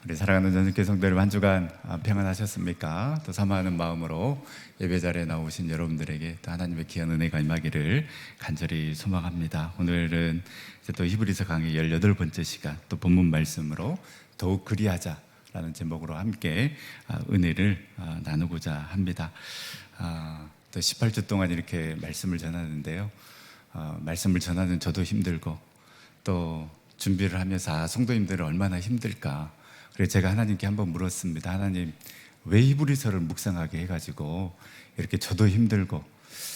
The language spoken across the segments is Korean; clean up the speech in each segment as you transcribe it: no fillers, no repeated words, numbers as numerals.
우리 사랑하는 전국교회 성도 여러분, 한 주간 평안하셨습니까? 또 사모하는 마음으로 예배 자리에 나오신 여러분들에게 또 하나님의 귀한 은혜가 임하기를 간절히 소망합니다. 오늘은 이제 또 히브리서 강의 18번째 시간, 또 본문 말씀으로 더욱 그리하자라는 제목으로 함께 은혜를 나누고자 합니다. 또 18주 동안 이렇게 말씀을 전하는데요, 말씀을 전하는 저도 힘들고 또 준비를 하면서 성도님들은 얼마나 힘들까. 그래서 제가 하나님께 한번 물었습니다. 하나님, 왜 히브리서를 묵상하게 해가지고 이렇게 저도 힘들고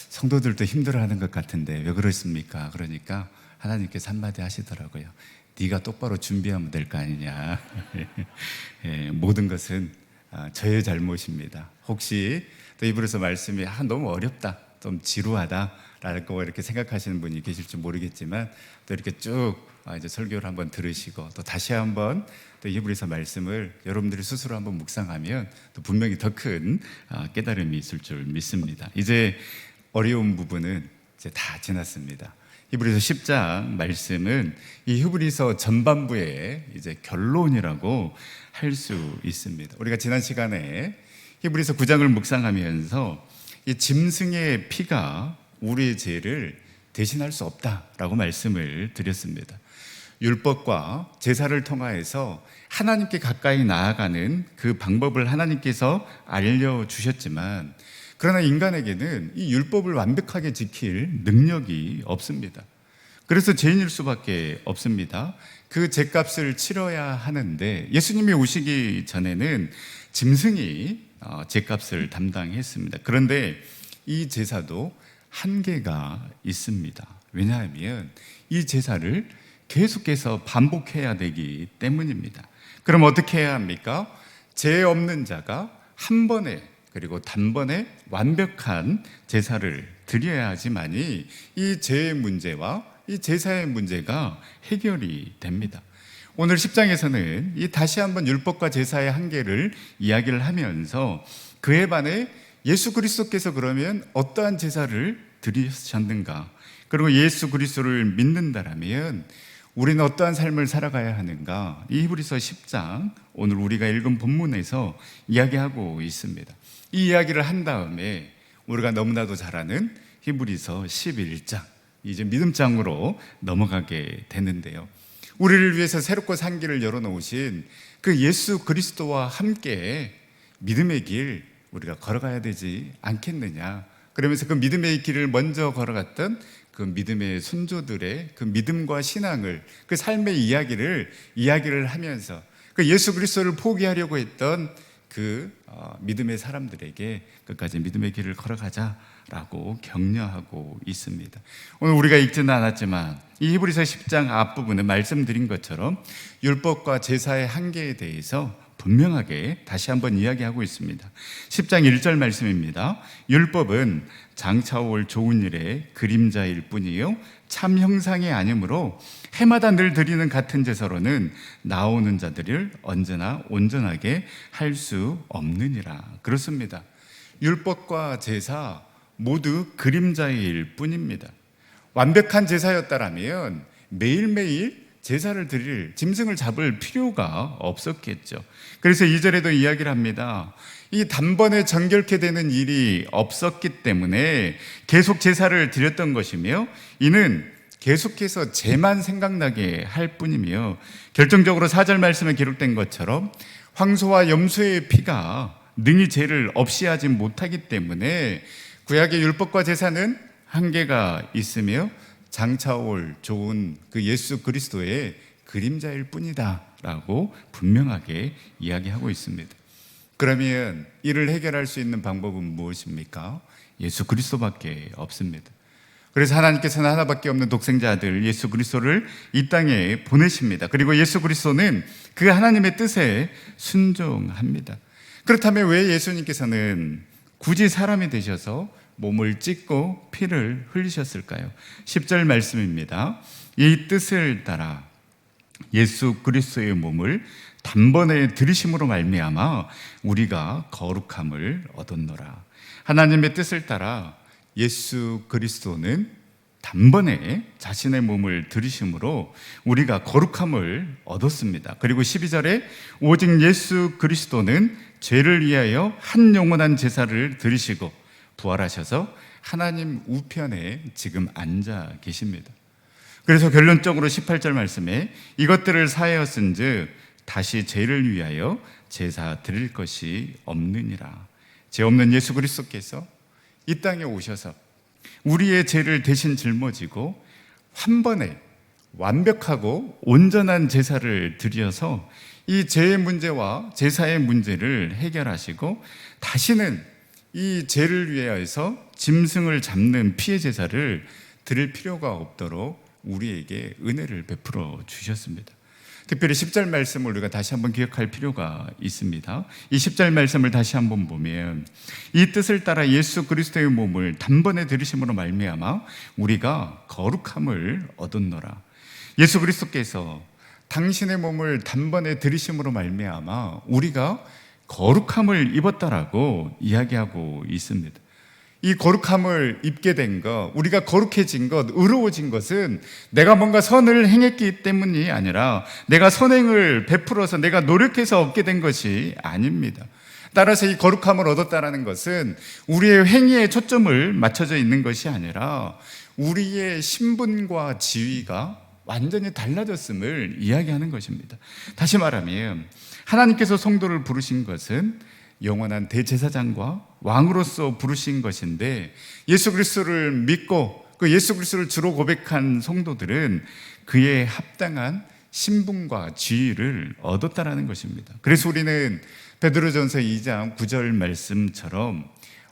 성도들도 힘들어하는 것 같은데 왜 그렇습니까? 그러니까 하나님께서 한마디 하시더라고요. 네가 똑바로 준비하면 될 거 아니냐. 모든 것은 저의 잘못입니다. 혹시 또 히브리서 말씀이 너무 어렵다, 좀 지루하다 라고 이렇게 생각하시는 분이 계실지 모르겠지만, 또 이렇게 쭉 이제 설교를 한번 들으시고 또 다시 한번 또 히브리서 말씀을 여러분들이 스스로 한번 묵상하면 또 분명히 더 큰 깨달음이 있을 줄 믿습니다. 이제 어려운 부분은 이제 다 지났습니다. 히브리서 10장 말씀은 이 히브리서 전반부의 이제 결론이라고 할 수 있습니다. 우리가 지난 시간에 히브리서 9장을 묵상하면서 이 짐승의 피가 우리의 죄를 대신할 수 없다라고 말씀을 드렸습니다. 율법과 제사를 통하여서 하나님께 가까이 나아가는 그 방법을 하나님께서 알려주셨지만, 그러나 인간에게는 이 율법을 완벽하게 지킬 능력이 없습니다. 그래서 죄인일 수밖에 없습니다. 그 죄값을 치러야 하는데, 예수님이 오시기 전에는 짐승이 죄값을 담당했습니다. 그런데 이 제사도 한계가 있습니다. 왜냐하면 이 제사를 계속해서 반복해야 되기 때문입니다. 그럼 어떻게 해야 합니까? 죄 없는 자가 한 번에, 그리고 단번에 완벽한 제사를 드려야 하지만이 이 죄의 문제와 이 제사의 문제가 해결이 됩니다. 오늘 10장에서는 이 다시 한번 율법과 제사의 한계를 이야기를 하면서 그에 반해 예수 그리스도께서 그러면 어떠한 제사를 드리셨는가, 그리고 예수 그리스도를 믿는다라면 우리는 어떠한 삶을 살아가야 하는가, 이 히브리서 10장 오늘 우리가 읽은 본문에서 이야기하고 있습니다. 이 이야기를 한 다음에 우리가 너무나도 잘 아는 히브리서 11장, 이제 믿음장으로 넘어가게 되는데요, 우리를 위해서 새롭고 산 길을 열어놓으신 그 예수 그리스도와 함께 믿음의 길 우리가 걸어가야 되지 않겠느냐. 그러면서 그 믿음의 길을 먼저 걸어갔던 그 믿음의 선조들의 그 믿음과 신앙을, 그 삶의 이야기를 하면서 그 예수 그리스도를 포기하려고 했던 그 믿음의 사람들에게 끝까지 믿음의 길을 걸어가자라고 격려하고 있습니다. 오늘 우리가 읽지는 않았지만 이 히브리서 10장 앞부분에 말씀드린 것처럼 율법과 제사의 한계에 대해서 분명하게 다시 한번 이야기하고 있습니다. 10장 1절 말씀입니다. 율법은 장차올 좋은 일의 그림자일 뿐이요 참 형상이 아니므로 해마다 늘 드리는 같은 제사로는 나오는 자들을 언제나 온전하게 할 수 없느니라. 그렇습니다. 율법과 제사 모두 그림자일 뿐입니다. 완벽한 제사였다라면 매일매일 제사를 드릴, 짐승을 잡을 필요가 없었겠죠. 그래서 2절에도 이야기를 합니다. 이 단번에 정결케 되는 일이 없었기 때문에 계속 제사를 드렸던 것이며, 이는 계속해서 죄만 생각나게 할 뿐이며, 결정적으로 4절 말씀에 기록된 것처럼 황소와 염소의 피가 능히 죄를 없이 하지 못하기 때문에 구약의 율법과 제사는 한계가 있으며 장차올 좋은 그 예수 그리스도의 그림자일 뿐이다 라고 분명하게 이야기하고 있습니다. 그러면 이를 해결할 수 있는 방법은 무엇입니까? 예수 그리스도밖에 없습니다. 그래서 하나님께서는 하나밖에 없는 독생자 아들 예수 그리스도를 이 땅에 보내십니다. 그리고 예수 그리스도는 그 하나님의 뜻에 순종합니다. 그렇다면 왜 예수님께서는 굳이 사람이 되셔서 몸을 찢고 피를 흘리셨을까요? 10절 말씀입니다. 이 뜻을 따라 예수 그리스도의 몸을 단번에 들이심으로 말미암아 우리가 거룩함을 얻었노라. 하나님의 뜻을 따라 예수 그리스도는 단번에 자신의 몸을 들이심으로 우리가 거룩함을 얻었습니다. 그리고 12절에 오직 예수 그리스도는 죄를 위하여 한 영원한 제사를 드리시고 부활하셔서 하나님 우편에 지금 앉아 계십니다. 그래서 결론적으로 18절 말씀에 이것들을 사하였은즉 다시 죄를 위하여 제사 드릴 것이 없느니라. 죄 없는 예수 그리스도께서 이 땅에 오셔서 우리의 죄를 대신 짊어지고 한 번에 완벽하고 온전한 제사를 드려서 이 죄의 문제와 제사의 문제를 해결하시고 다시는 이 죄를 위하여서 짐승을 잡는 피해 제사를 드릴 필요가 없도록 우리에게 은혜를 베풀어 주셨습니다. 특별히 10절 말씀을 우리가 다시 한번 기억할 필요가 있습니다. 이 10절 말씀을 다시 한번 보면 이 뜻을 따라 예수 그리스도의 몸을 단번에 들이심으로 말미암아 우리가 거룩함을 얻었노라. 예수 그리스도께서 당신의 몸을 단번에 들이심으로 말미암아 우리가 거룩함을 입었다라고 이야기하고 있습니다. 이 거룩함을 입게 된 것, 우리가 거룩해진 것, 의로워진 것은 내가 뭔가 선을 행했기 때문이 아니라 내가 선행을 베풀어서 내가 노력해서 얻게 된 것이 아닙니다. 따라서 이 거룩함을 얻었다는 것은 우리의 행위에 초점을 맞춰져 있는 것이 아니라 우리의 신분과 지위가 완전히 달라졌음을 이야기하는 것입니다. 다시 말하면 하나님께서 성도를 부르신 것은 영원한 대제사장과 왕으로서 부르신 것인데 예수 그리스도를 믿고 그 예수 그리스도를 주로 고백한 성도들은 그에 합당한 신분과 지위를 얻었다라는 것입니다. 그래서 우리는 베드로전서 2장 9절 말씀처럼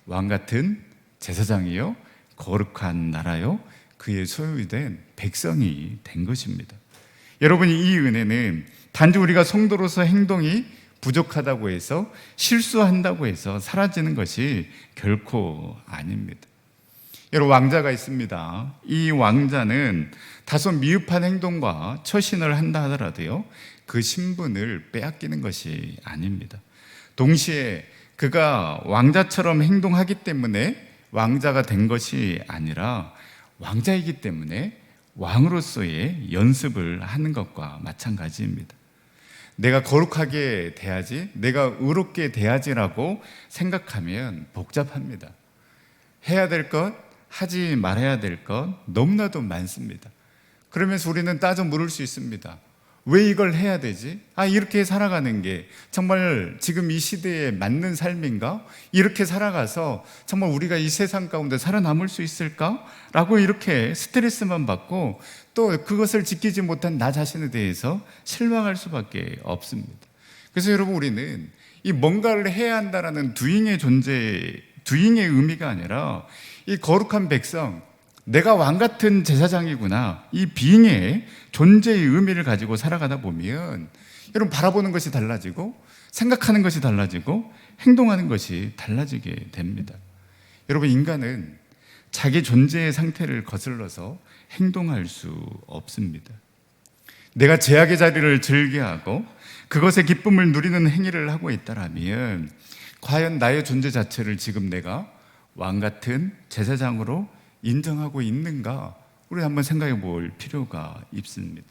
왕 같은 제사장이요 거룩한 나라요 그의 소유이 된 백성이 된 것입니다. 여러분, 이 은혜는 단지 우리가 성도로서 행동이 부족하다고 해서 실수한다고 해서 사라지는 것이 결코 아닙니다. 여러분, 왕자가 있습니다. 이 왕자는 다소 미흡한 행동과 처신을 한다 하더라도요 그 신분을 빼앗기는 것이 아닙니다. 동시에 그가 왕자처럼 행동하기 때문에 왕자가 된 것이 아니라 왕자이기 때문에 왕으로서의 연습을 하는 것과 마찬가지입니다. 내가 거룩하게 돼야지, 내가 의롭게 돼야지라고 생각하면 복잡합니다. 해야 될 것, 하지 말아야 될 것 너무나도 많습니다. 그러면서 우리는 따져 물을 수 있습니다. 왜 이걸 해야 되지? 이렇게 살아가는 게 정말 지금 이 시대에 맞는 삶인가? 이렇게 살아가서 정말 우리가 이 세상 가운데 살아남을 수 있을까? 라고 이렇게 스트레스만 받고 또 그것을 지키지 못한 나 자신에 대해서 실망할 수밖에 없습니다. 그래서 여러분, 우리는 이 뭔가를 해야 한다라는 두잉의 의미가 아니라 이 거룩한 백성, 내가 왕 같은 제사장이구나, 이 비잉의 존재의 의미를 가지고 살아가다 보면 여러분, 바라보는 것이 달라지고 생각하는 것이 달라지고 행동하는 것이 달라지게 됩니다. 여러분, 인간은 자기 존재의 상태를 거슬러서 행동할 수 없습니다. 내가 제약의 자리를 즐겨하고 그것의 기쁨을 누리는 행위를 하고 있다면 과연 나의 존재 자체를 지금 내가 왕 같은 제사장으로 인정하고 있는가? 우리 한번 생각해 볼 필요가 있습니다.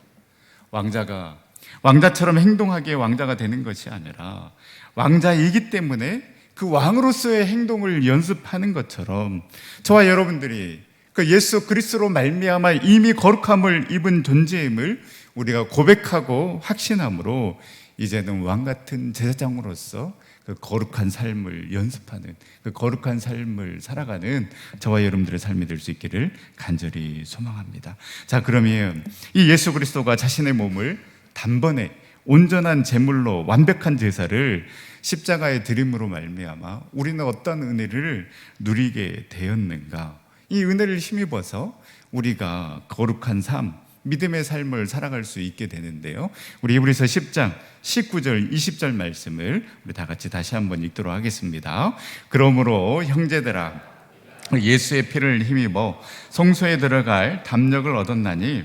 왕자가 왕자처럼 행동하기에 왕자가 되는 것이 아니라 왕자이기 때문에 그 왕으로서의 행동을 연습하는 것처럼 저와 여러분들이 그 예수 그리스도로 말미암아 이미 거룩함을 입은 존재임을 우리가 고백하고 확신함으로 이제는 왕 같은 제사장으로서 그 거룩한 삶을 연습하는, 그 거룩한 삶을 살아가는 저와 여러분들의 삶이 될 수 있기를 간절히 소망합니다. 자, 그러면 이 예수 그리스도가 자신의 몸을 단번에 온전한 제물로 완벽한 제사를 십자가에 드림으로 말미암아 우리는 어떤 은혜를 누리게 되었는가? 이 은혜를 힘입어서 우리가 거룩한 삶, 믿음의 삶을 살아갈 수 있게 되는데요. 우리 히브리서 10장 19절 20절 말씀을 우리 다 같이 다시 한번 읽도록 하겠습니다. 그러므로 형제들아, 예수의 피를 힘입어 성소에 들어갈 담력을 얻었나니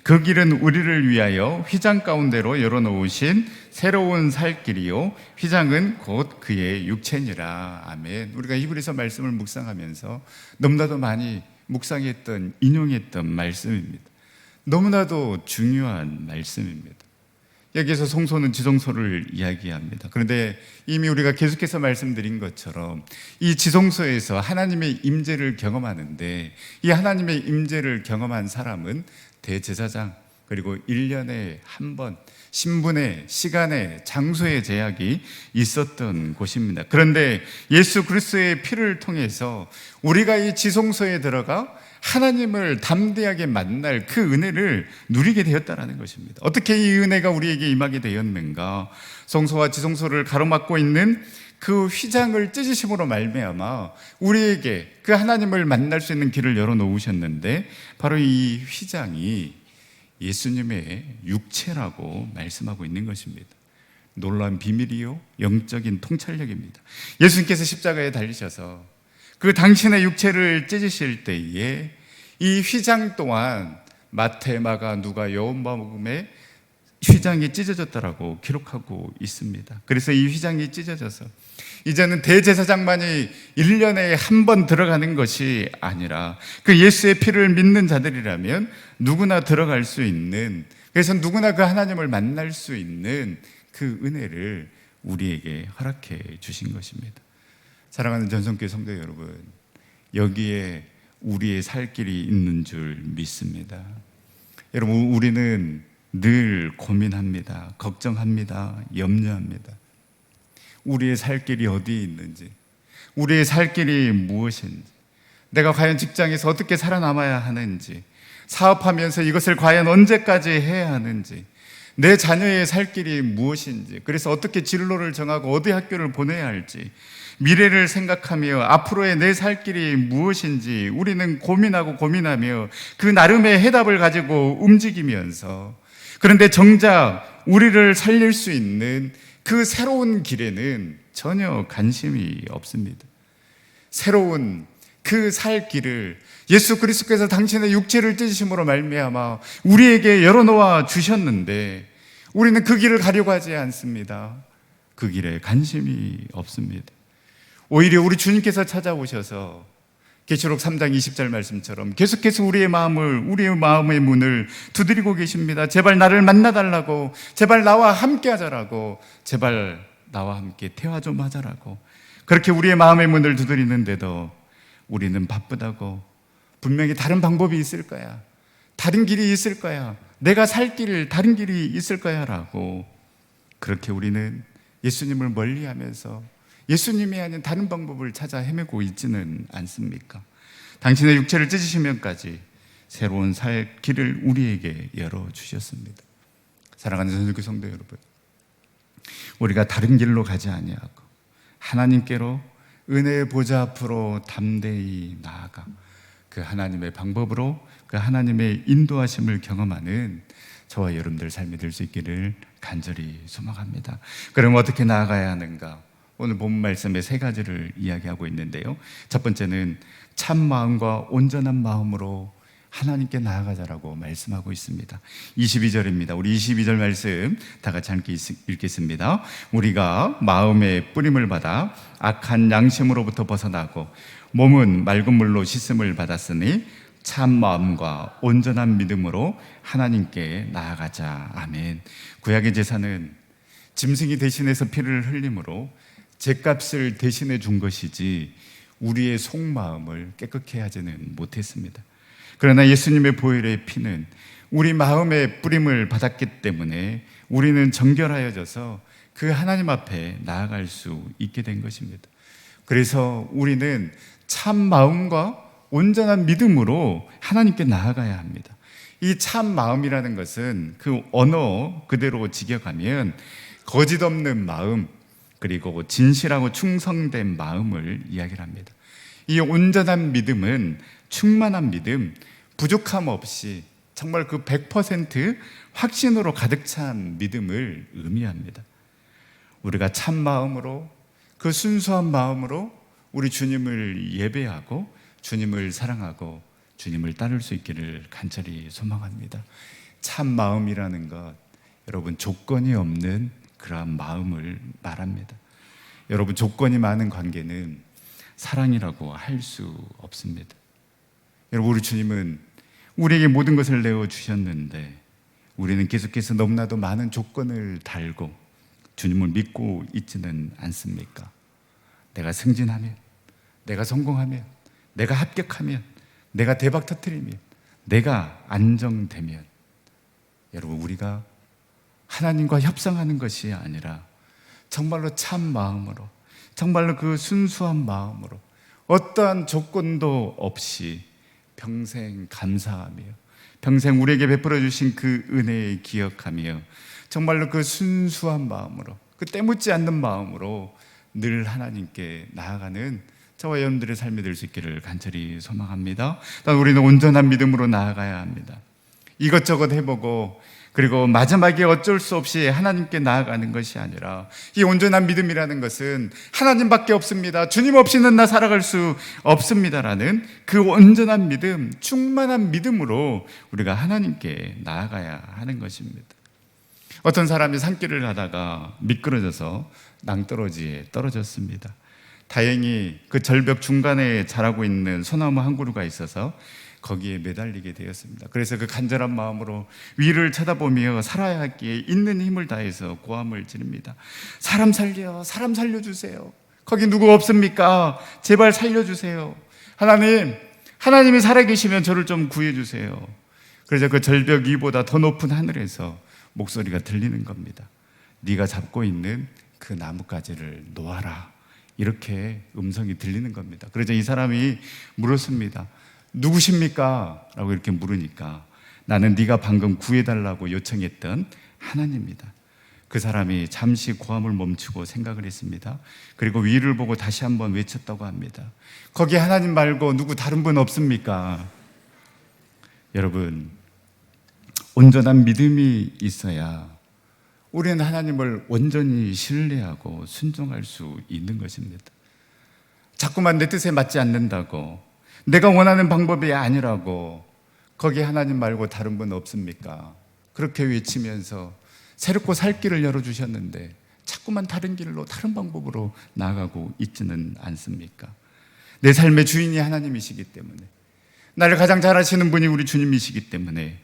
그 길은 우리를 위하여 휘장 가운데로 열어놓으신 새로운 살 길이요 휘장은 곧 그의 육체니라. 아멘. 우리가 히브리서 말씀을 묵상하면서 너무나도 많이 묵상했던, 인용했던 말씀입니다. 너무나도 중요한 말씀입니다. 여기에서 성소는 지성소를 이야기합니다. 그런데 이미 우리가 계속해서 말씀드린 것처럼 이 지성소에서 하나님의 임재를 경험하는데, 이 하나님의 임재를 경험한 사람은 대제사장, 그리고 1년에 한 번 신분의, 시간의, 장소의 제약이 있었던 곳입니다. 그런데 예수 그리스도의 피를 통해서 우리가 이 지성소에 들어가 하나님을 담대하게 만날 그 은혜를 누리게 되었다는 것입니다. 어떻게 이 은혜가 우리에게 임하게 되었는가? 성소와 지성소를 가로막고 있는 그 휘장을 찢으심으로 말미암아 우리에게 그 하나님을 만날 수 있는 길을 열어놓으셨는데, 바로 이 휘장이 예수님의 육체라고 말씀하고 있는 것입니다. 놀라운 비밀이요, 영적인 통찰력입니다. 예수님께서 십자가에 달리셔서 그 당신의 육체를 찢으실 때에 이 휘장 또한 마태, 마가, 누가, 요한복음에 휘장이 찢어졌다라고 기록하고 있습니다. 그래서 이 휘장이 찢어져서 이제는 대제사장만이 1년에 한 번 들어가는 것이 아니라 그 예수의 피를 믿는 자들이라면 누구나 들어갈 수 있는, 그래서 누구나 그 하나님을 만날 수 있는 그 은혜를 우리에게 허락해 주신 것입니다. 사랑하는 전성교회 성도 여러분, 여기에 우리의 살 길이 있는 줄 믿습니다. 여러분, 우리는 늘 고민합니다. 걱정합니다. 염려합니다. 우리의 살 길이 어디에 있는지, 우리의 살 길이 무엇인지, 내가 과연 직장에서 어떻게 살아남아야 하는지, 사업하면서 이것을 과연 언제까지 해야 하는지, 내 자녀의 살 길이 무엇인지, 그래서 어떻게 진로를 정하고 어디 학교를 보내야 할지, 미래를 생각하며 앞으로의 내 살 길이 무엇인지 우리는 고민하며 그 나름의 해답을 가지고 움직이면서, 그런데 정작 우리를 살릴 수 있는 그 새로운 길에는 전혀 관심이 없습니다. 새로운 그 살 길을 예수 그리스도께서 당신의 육체를 찢으심으로 말미암아 우리에게 열어놓아 주셨는데, 우리는 그 길을 가려고 하지 않습니다. 그 길에 관심이 없습니다. 오히려 우리 주님께서 찾아오셔서 계시록 3장 20절 말씀처럼 계속해서 우리의 마음의 문을 두드리고 계십니다. 제발 나를 만나달라고, 제발 나와 함께 하자라고, 제발 나와 함께 대화 좀 하자라고, 그렇게 우리의 마음의 문을 두드리는데도 우리는 바쁘다고, 분명히 다른 방법이 있을 거야, 다른 길이 있을 거야, 내가 살 길 다른 길이 있을 거야 라고, 그렇게 우리는 예수님을 멀리하면서 예수님이 아닌 다른 방법을 찾아 헤매고 있지는 않습니까? 당신의 육체를 찢으시면까지 새로운 살 길을 우리에게 열어주셨습니다. 사랑하는 전성교 성도 여러분, 우리가 다른 길로 가지 아니하고 하나님께로 은혜의 보좌 앞으로 담대히 나아가 그 하나님의 방법으로 그 하나님의 인도하심을 경험하는 저와 여러분들 삶이 될 수 있기를 간절히 소망합니다. 그럼 어떻게 나아가야 하는가? 오늘 본 말씀에 세 가지를 이야기하고 있는데요. 첫 번째는 참 마음과 온전한 마음으로 하나님께 나아가자라고 말씀하고 있습니다. 22절입니다. 우리 22절 말씀 다 같이 함께 읽겠습니다. 우리가 마음의 뿌림을 받아 악한 양심으로부터 벗어나고 몸은 맑은 물로 씻음을 받았으니 참 마음과 온전한 믿음으로 하나님께 나아가자. 아멘. 구약의 제사는 짐승이 대신해서 피를 흘림으로 죗값을 대신해 준 것이지 우리의 속마음을 깨끗게 하지는 못했습니다. 그러나 예수님의 보혈의 피는 우리 마음의 뿌림을 받았기 때문에 우리는 정결하여져서 그 하나님 앞에 나아갈 수 있게 된 것입니다. 그래서 우리는 참 마음과 온전한 믿음으로 하나님께 나아가야 합니다. 이 참 마음이라는 것은 그 언어 그대로 직역하면 거짓 없는 마음, 그리고 진실하고 충성된 마음을 이야기를 합니다. 이 온전한 믿음은 충만한 믿음, 부족함 없이 정말 그 100% 확신으로 가득 찬 믿음을 의미합니다. 우리가 참 마음으로, 그 순수한 마음으로 우리 주님을 예배하고 주님을 사랑하고 주님을 따를 수 있기를 간절히 소망합니다. 참 마음이라는 것, 여러분 조건이 없는 그러한 마음을 말합니다. 여러분 조건이 많은 관계는 사랑이라고 할 수 없습니다. 여러분, 우리 주님은 우리에게 모든 것을 내어주셨는데 우리는 계속해서 너무나도 많은 조건을 달고 주님을 믿고 있지는 않습니까? 내가 승진하면, 내가 성공하면, 내가 합격하면, 내가 대박 터뜨리면, 내가 안정되면, 여러분, 우리가 하나님과 협상하는 것이 아니라 정말로 참 마음으로, 정말로 그 순수한 마음으로 어떠한 조건도 없이 평생 감사하며 평생 우리에게 베풀어 주신 그 은혜에 기억하며 정말로 그 순수한 마음으로, 그 때묻지 않는 마음으로 늘 하나님께 나아가는 저와 여러분들의 삶이 될 수 있기를 간절히 소망합니다. 또한 우리는 온전한 믿음으로 나아가야 합니다. 이것저것 해보고 그리고 마지막에 어쩔 수 없이 하나님께 나아가는 것이 아니라, 이 온전한 믿음이라는 것은 하나님밖에 없습니다, 주님 없이는 나 살아갈 수 없습니다라는 그 온전한 믿음, 충만한 믿음으로 우리가 하나님께 나아가야 하는 것입니다. 어떤 사람이 산길을 가다가 미끄러져서 낭떠러지에 떨어졌습니다. 다행히 그 절벽 중간에 자라고 있는 소나무 한 그루가 있어서 거기에 매달리게 되었습니다. 그래서 그 간절한 마음으로 위를 쳐다보며 살아야 하기에 있는 힘을 다해서 고함을 지릅니다. 사람 살려주세요. 거기 누구 없습니까? 제발 살려주세요. 하나님이 살아계시면 저를 좀 구해주세요. 그래서 그 절벽 위보다 더 높은 하늘에서 목소리가 들리는 겁니다. 네가 잡고 있는 그 나뭇가지를 놓아라. 이렇게 음성이 들리는 겁니다. 그래서 이 사람이 물었습니다. 누구십니까? 라고 이렇게 물으니까 나는 네가 방금 구해달라고 요청했던 하나님입니다. 그 사람이 잠시 고함을 멈추고 생각을 했습니다. 그리고 위를 보고 다시 한번 외쳤다고 합니다. 거기 하나님 말고 누구 다른 분 없습니까? 여러분, 온전한 믿음이 있어야 우리는 하나님을 온전히 신뢰하고 순종할 수 있는 것입니다. 자꾸만 내 뜻에 맞지 않는다고, 내가 원하는 방법이 아니라고, 거기 하나님 말고 다른 분 없습니까? 그렇게 외치면서 새롭고 살 길을 열어주셨는데 자꾸만 다른 길로, 다른 방법으로 나아가고 있지는 않습니까? 내 삶의 주인이 하나님이시기 때문에, 나를 가장 잘 아시는 분이 우리 주님이시기 때문에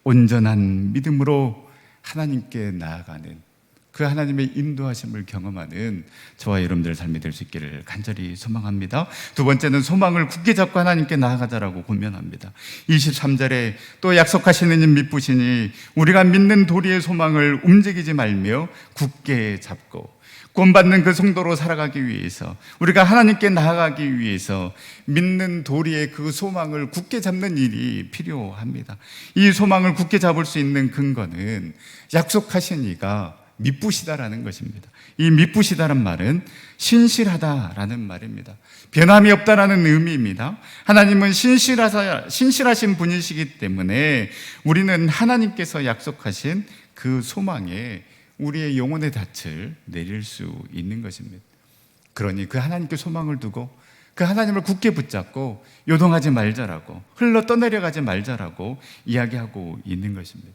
온전한 믿음으로 하나님께 나아가는, 그 하나님의 인도하심을 경험하는 저와 여러분들의 삶이 될 수 있기를 간절히 소망합니다. 두 번째는 소망을 굳게 잡고 하나님께 나아가자라고 권면합니다. 23절에 또 약속하시는 님 믿으시니 우리가 믿는 도리의 소망을 움직이지 말며 굳게 잡고, 구원받는 그 성도로 살아가기 위해서, 우리가 하나님께 나아가기 위해서 믿는 도리의 그 소망을 굳게 잡는 일이 필요합니다. 이 소망을 굳게 잡을 수 있는 근거는 약속하신 이가 미쁘시다라는 것입니다. 이 미쁘시다란 말은 신실하다라는 말입니다. 변함이 없다라는 의미입니다. 하나님은 신실하신 분이시기 때문에 우리는 하나님께서 약속하신 그 소망에 우리의 영혼의 닻을 내릴 수 있는 것입니다. 그러니 그 하나님께 소망을 두고 그 하나님을 굳게 붙잡고 요동하지 말자라고, 흘러 떠내려가지 말자라고 이야기하고 있는 것입니다.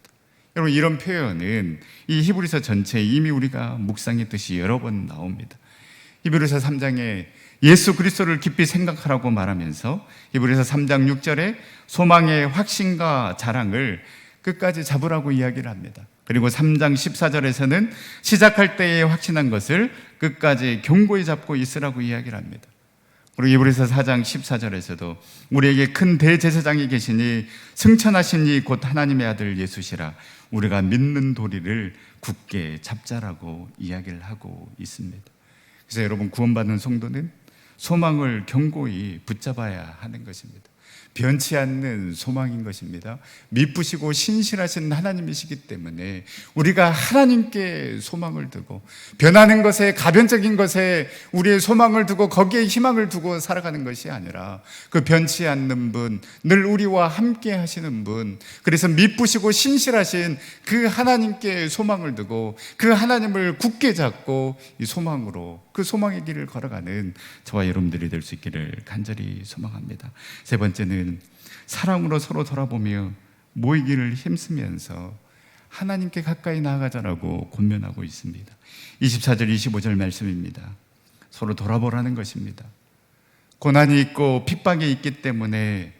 여러분, 이런 표현은 이 히브리서 전체에 이미 우리가 묵상했듯이 여러 번 나옵니다. 히브리서 3장에 예수 그리스도를 깊이 생각하라고 말하면서 히브리서 3장 6절에 소망의 확신과 자랑을 끝까지 잡으라고 이야기를 합니다. 그리고 3장 14절에서는 시작할 때에 확신한 것을 끝까지 견고히 잡고 있으라고 이야기를 합니다. 그리고 히브리서 4장 14절에서도 우리에게 큰 대제사장이 계시니 승천하신 이 곧 하나님의 아들 예수시라, 우리가 믿는 도리를 굳게 잡자라고 이야기를 하고 있습니다. 그래서 여러분, 구원받는 성도는 소망을 견고히 붙잡아야 하는 것입니다. 변치 않는 소망인 것입니다. 미쁘시고 신실하신 하나님이시기 때문에 우리가 하나님께 소망을 두고, 변하는 것에, 가변적인 것에 우리의 소망을 두고 거기에 희망을 두고 살아가는 것이 아니라 그 변치 않는 분, 늘 우리와 함께 하시는 분, 그래서 미쁘시고 신실하신 그 하나님께 소망을 두고 그 하나님을 굳게 잡고 이 소망으로, 그 소망의 길을 걸어가는 저와 여러분들이 될 수 있기를 간절히 소망합니다. 세 번째는 사랑으로 서로 돌아보며 모이기를 힘쓰면서 하나님께 가까이 나아가자라고 권면하고 있습니다. 24절 25절 말씀입니다. 서로 돌아보라는 것입니다. 고난이 있고 핍박이 있기 때문에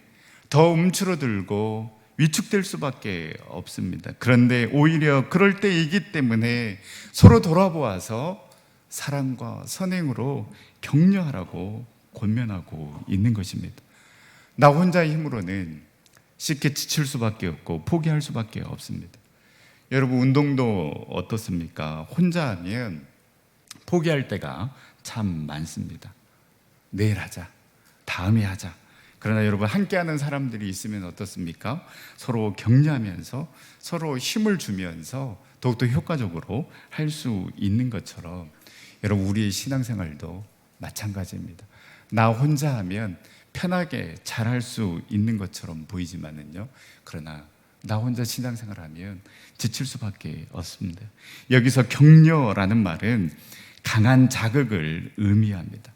더 움츠러들고 위축될 수밖에 없습니다. 그런데 오히려 그럴 때이기 때문에 서로 돌아보아서 사랑과 선행으로 격려하라고 권면하고 있는 것입니다. 나 혼자의 힘으로는 쉽게 지칠 수밖에 없고 포기할 수밖에 없습니다. 여러분, 운동도 어떻습니까? 혼자 하면 포기할 때가 참 많습니다. 내일 하자, 다음에 하자. 그러나 여러분, 함께하는 사람들이 있으면 어떻습니까? 서로 격려하면서 서로 힘을 주면서 더욱더 효과적으로 할 수 있는 것처럼 여러분, 우리의 신앙생활도 마찬가지입니다. 나 혼자 하면 편하게 잘할 수 있는 것처럼 보이지만은요, 그러나 나 혼자 신앙생활하면 지칠 수밖에 없습니다. 여기서 격려라는 말은 강한 자극을 의미합니다.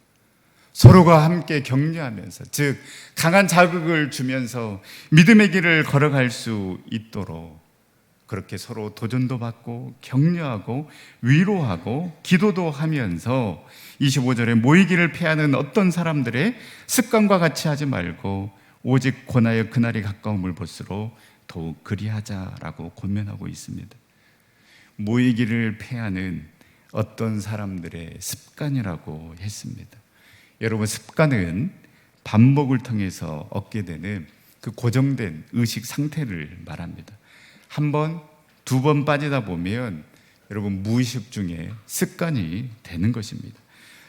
서로가 함께 격려하면서, 즉 강한 자극을 주면서 믿음의 길을 걸어갈 수 있도록 그렇게 서로 도전도 받고 격려하고 위로하고 기도도 하면서 25절에 모이기를 피하는 어떤 사람들의 습관과 같이 하지 말고 오직 권하여 그날이 가까움을 볼수록 더욱 그리하자라고 권면하고 있습니다. 모이기를 피하는 어떤 사람들의 습관이라고 했습니다. 여러분, 습관은 반복을 통해서 얻게 되는 그 고정된 의식 상태를 말합니다. 한 번, 두 번 빠지다 보면 여러분 무의식 중에 습관이 되는 것입니다.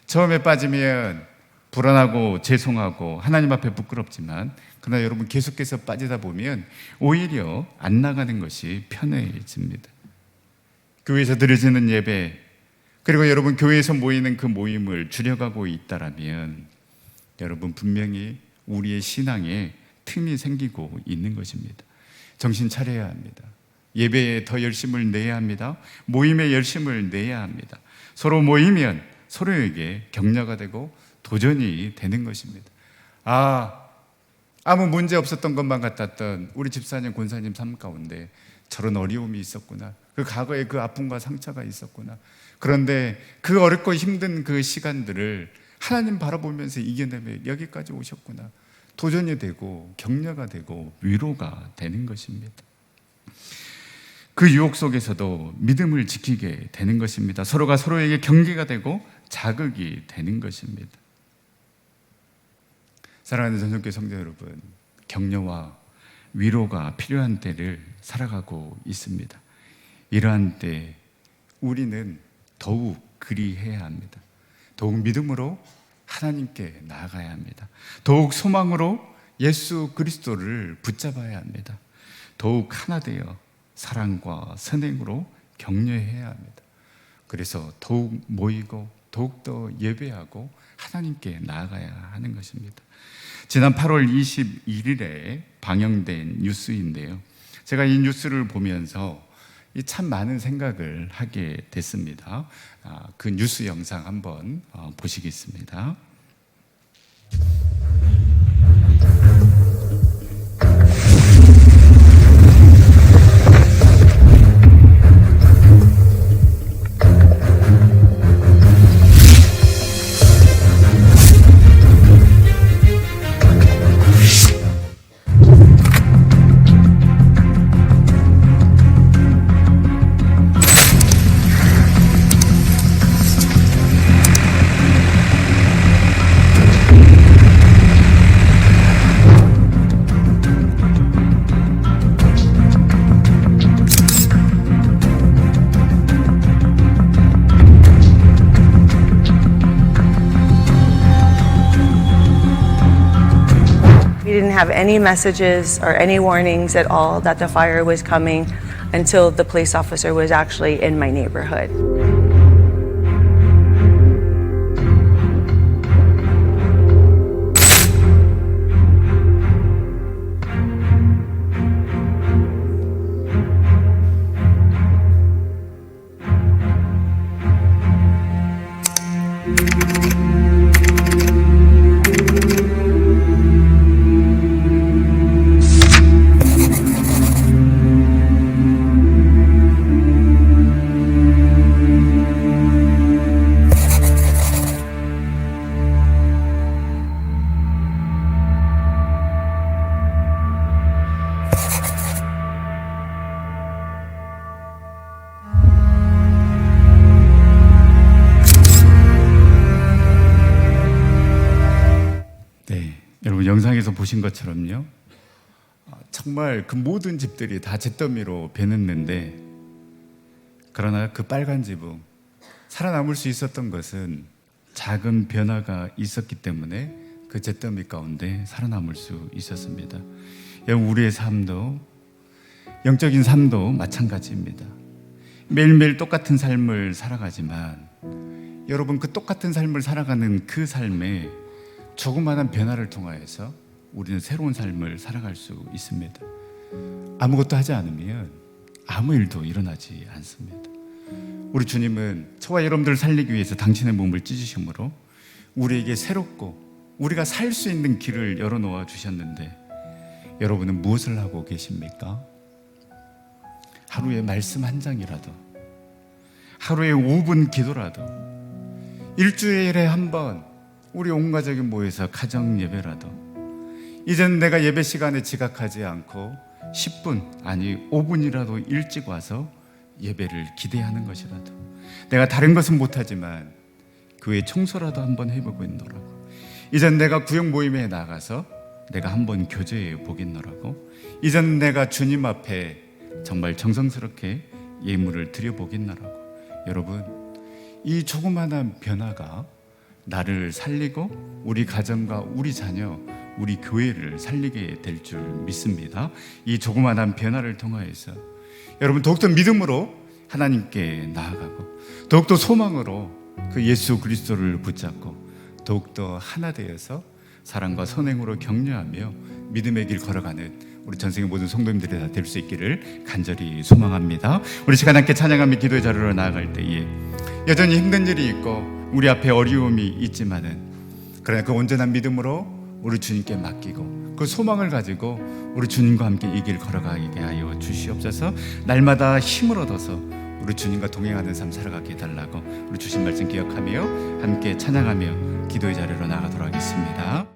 처음에 빠지면 불안하고 죄송하고 하나님 앞에 부끄럽지만, 그러나 여러분 계속해서 빠지다 보면 오히려 안 나가는 것이 편해집니다. 교회에서 드려지는 예배, 그리고 여러분 교회에서 모이는 그 모임을 줄여가고 있다라면 여러분 분명히 우리의 신앙에 틈이 생기고 있는 것입니다. 정신 차려야 합니다. 예배에 더 열심을 내야 합니다. 모임에 열심을 내야 합니다. 서로 모이면 서로에게 격려가 되고 도전이 되는 것입니다. 아무 문제 없었던 것만 같았던 우리 집사님, 권사님 삶 가운데 저런 어려움이 있었구나. 그 과거에 그 아픔과 상처가 있었구나. 그런데 그 어렵고 힘든 그 시간들을 하나님 바라보면서 이겨내며 여기까지 오셨구나. 도전이 되고 격려가 되고 위로가 되는 것입니다. 그 유혹 속에서도 믿음을 지키게 되는 것입니다. 서로가 서로에게 경계가 되고 자극이 되는 것입니다. 사랑하는 전성교회 성도 여러분, 격려와 위로가 필요한 때를 살아가고 있습니다. 이러한 때 우리는 더욱 그리해야 합니다. 더욱 믿음으로 하나님께 나아가야 합니다. 더욱 소망으로 예수 그리스도를 붙잡아야 합니다. 더욱 하나 되어 사랑과 선행으로 격려해야 합니다. 그래서 더욱 모이고 더욱더 예배하고 하나님께 나아가야 하는 것입니다. 지난 8월 21일에 방영된 뉴스인데요, 제가 이 뉴스를 보면서 참 많은 생각을 하게 됐습니다. 그 뉴스 영상 한번 보시겠습니다. We didn't have any messages or any warnings at all that the fire was coming until the police officer was actually in my neighborhood. 성경에서 보신 것처럼요, 정말 그 모든 집들이 다 잿더미로 변했는데, 그러나 그 빨간 집은 살아남을 수 있었던 것은 작은 변화가 있었기 때문에 그 잿더미 가운데 살아남을 수 있었습니다. 여러분, 우리의 삶도, 영적인 삶도 마찬가지입니다. 매일매일 똑같은 삶을 살아가지만 여러분, 그 똑같은 삶을 살아가는 그 삶에 조그마한 변화를 통하여서 우리는 새로운 삶을 살아갈 수 있습니다. 아무것도 하지 않으면 아무 일도 일어나지 않습니다. 우리 주님은 저와 여러분들을 살리기 위해서 당신의 몸을 찢으심으로 우리에게 새롭고 우리가 살 수 있는 길을 열어놓아 주셨는데, 여러분은 무엇을 하고 계십니까? 하루에 말씀 한 장이라도, 하루에 5분 기도라도, 일주일에 한 번 우리 온 가족이 모여서 가정 예배라도, 이제는 내가 예배 시간에 지각하지 않고 10분 아니 5분이라도 일찍 와서 예배를 기대하는 것이라도, 내가 다른 것은 못하지만 교회 청소라도 한번 해보고 있노라고, 이젠 내가 구역 모임에 나가서 내가 한번 교제해 보겠노라고, 이젠 내가 주님 앞에 정말 정성스럽게 예물을 드려보겠노라고. 여러분, 이 조그마한 변화가 나를 살리고 우리 가정과 우리 자녀, 우리 교회를 살리게 될 줄 믿습니다. 이 조그마한 변화를 통하여서 여러분, 더욱더 믿음으로 하나님께 나아가고, 더욱더 소망으로 그 예수 그리스도를 붙잡고, 더욱더 하나 되어서 사랑과 선행으로 격려하며 믿음의 길 걸어가는 우리 전생의 모든 성도님들이 다 될 수 있기를 간절히 소망합니다. 우리 시간 함께 찬양하며 기도의 자리로 나아갈 때에 여전히 힘든 일이 있고 우리 앞에 어려움이 있지만은, 그러나 그 온전한 믿음으로 우리 주님께 맡기고 그 소망을 가지고 우리 주님과 함께 이 길 걸어가게 하여 주시옵소서. 날마다 힘을 얻어서 우리 주님과 동행하는 삶 살아가게 해달라고 우리 주신 말씀 기억하며 함께 찬양하며 기도의 자리로 나가도록 하겠습니다.